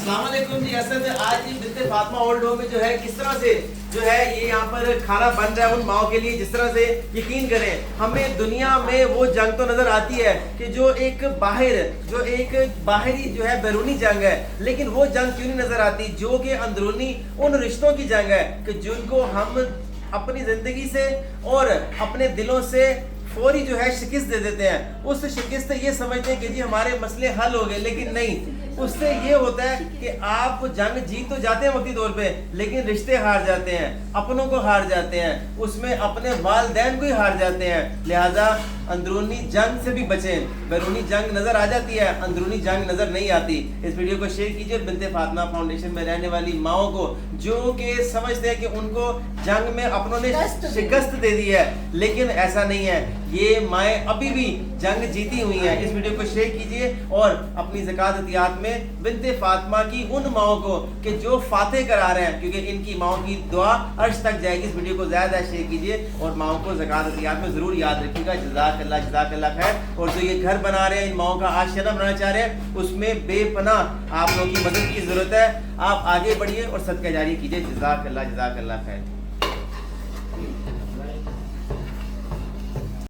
अस्सलाम वालेकुम जी। असल में आज ही बिन्ते फातिमा ओल्ड होम में जो है किस तरह से जो है ये यहाँ पर खाना बन रहा है उन माओ के लिए, जिस तरह से यकीन करें हमें दुनिया में वो जंग तो नजर आती है कि जो एक बाहरी जो है बैरूनी जंग है, लेकिन वो जंग क्यों नहीं नजर आती जो कि अंदरूनी उन रिश्तों की जंग है कि जिनको हम अपनी जिंदगी से और अपने दिलों से फौरी जो है शिकस्त दे देते हैं। उस शिकस्त से ये समझते हैं कि जी हमारे मसले हल हो गए, लेकिन नहीं, उससे ये होता है कि आप जंग जीत तो जाते हैं वक्ती तौर पे, लेकिन रिश्ते हार जाते हैं, अपनों को हार जाते हैं, उसमें अपने वालिदैन को ही हार जाते हैं। लिहाजा अंदरूनी जंग से भी बचें। बैरूनी जंग नजर आ जाती है, अंदरूनी जंग नजर नहीं आती। इस वीडियो को शेयर कीजिए बिन्ते फातिमा फाउंडेशन में रहने वाली माओ को, जो कि समझते हैं कि उनको जंग में अपनों ने शिकस्त दे दी है, लेकिन ऐसा नहीं है। ये माएँ अभी भी जंग जीती हुई हैं। इस वीडियो को शेयर कीजिए और अपनी ज़कात अतियात में बिन्ते फातिमा की उन माओं को कि जो फातेह करा रहे हैं, क्योंकि इनकी माओं की दुआ अर्श तक जाएगी। इस वीडियो को ज़्यादा शेयर कीजिए और माओं को ज़कात अतियात में ज़रूर याद रखिएगा। जज़ाकल्लाह खैर। और जो ये घर बना रहे हैं, इन माओं का आशियाना बनाना चाह रहे हैं, उसमें बेपनाह आप लोगों की मदद की ज़रूरत है। आप आगे बढ़िए और सदका जारी कीजिए। जज़ाकल्लाह खैर।